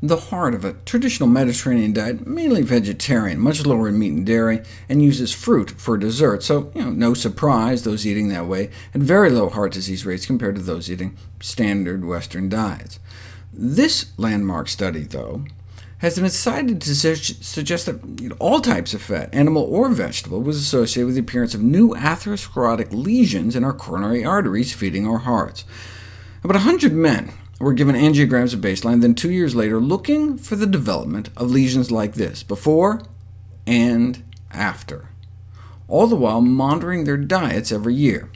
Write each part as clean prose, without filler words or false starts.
The heart of a traditional Mediterranean diet, mainly vegetarian, much lower in meat and dairy, and uses fruit for dessert, so no surprise those eating that way had very low heart disease rates compared to those eating standard Western diets. This landmark study, though, has been cited to suggest that all types of fat, animal or vegetable, was associated with the appearance of new atherosclerotic lesions in our coronary arteries feeding our hearts. About 100 men were given angiograms at baseline, then 2 years later looking for the development of lesions like this, before and after, all the while monitoring their diets every year.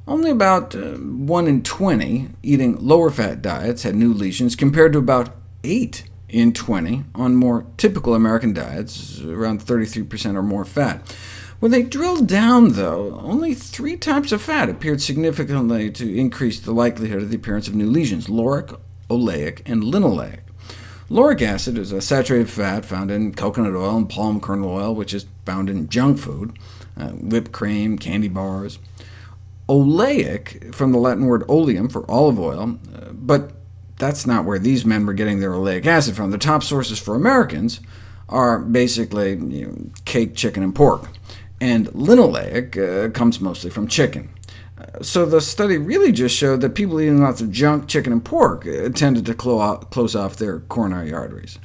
Only about 1 in 20 eating lower-fat diets had new lesions, compared to about 8 in 20 on more typical American diets, around 33% or more fat. When they drilled down, though, only 3 types of fat appeared significantly to increase the likelihood of the appearance of new lesions: lauric, oleic, and linoleic. Lauric acid is a saturated fat found in coconut oil and palm kernel oil, which is found in junk food, whipped cream, candy bars. Oleic, from the Latin word oleum for olive oil, but that's not where these men were getting their oleic acid from. The top sources for Americans are basically cake, chicken, and pork, and linoleic comes mostly from chicken. So the study really just showed that people eating lots of junk, chicken, and pork tended to close off their coronary arteries.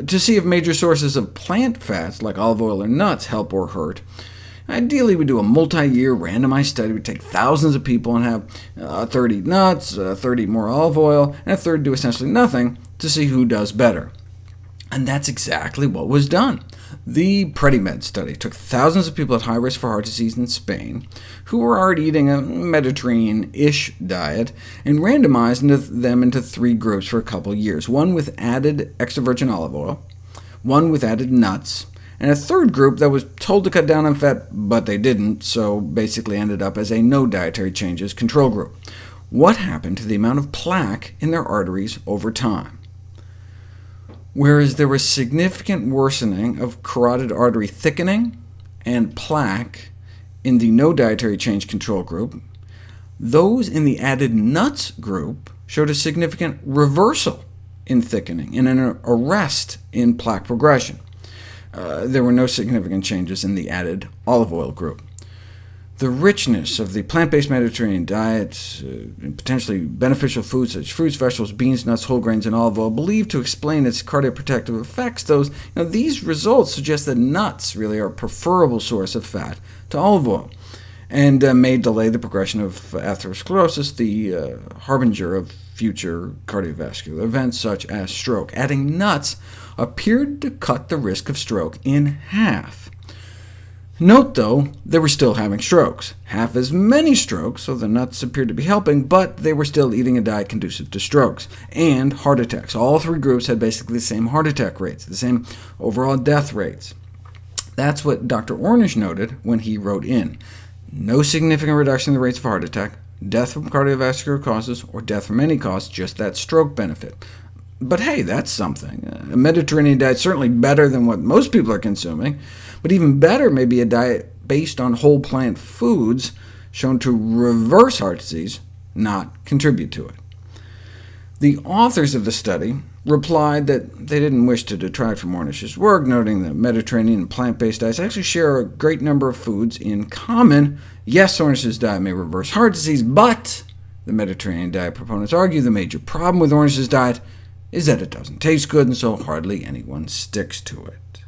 To see if major sources of plant fats, like olive oil or nuts, help or hurt, ideally we do a multi-year randomized study. We take thousands of people and have a third eat nuts, a third eat more olive oil, and a third do essentially nothing, to see who does better. And that's exactly what was done. The PREDIMED study took thousands of people at high risk for heart disease in Spain, who were already eating a Mediterranean-ish diet, and randomized them into 3 groups for a couple years, one with added extra virgin olive oil, one with added nuts, and a third group that was told to cut down on fat, but they didn't, so basically ended up as a no dietary changes control group. What happened to the amount of plaque in their arteries over time? Whereas there was significant worsening of carotid artery thickening and plaque in the no dietary change control group, those in the added nuts group showed a significant reversal in thickening and an arrest in plaque progression. There were no significant changes in the added olive oil group. The richness of the plant-based Mediterranean diet, and potentially beneficial foods such as fruits, vegetables, beans, nuts, whole grains, and olive oil, believed to explain its cardioprotective effects, these results suggest that nuts really are a preferable source of fat to olive oil, and may delay the progression of atherosclerosis, the harbinger of future cardiovascular events such as stroke. Adding nuts appeared to cut the risk of stroke in half. Note, though, they were still having strokes. Half as many strokes, so the nuts appeared to be helping, but they were still eating a diet conducive to strokes, and heart attacks. All 3 groups had basically the same heart attack rates, the same overall death rates. That's what Dr. Ornish noted when he wrote in, "No significant reduction in the rates of heart attack, death from cardiovascular causes, or death from any cause, just that stroke benefit." But hey, that's something. A Mediterranean diet is certainly better than what most people are consuming, but even better may be a diet based on whole plant foods shown to reverse heart disease, not contribute to it. The authors of the study replied that they didn't wish to detract from Ornish's work, noting that Mediterranean and plant-based diets actually share a great number of foods in common. Yes, Ornish's diet may reverse heart disease, but the Mediterranean diet proponents argue the major problem with Ornish's diet is that it doesn't taste good, and so hardly anyone sticks to it.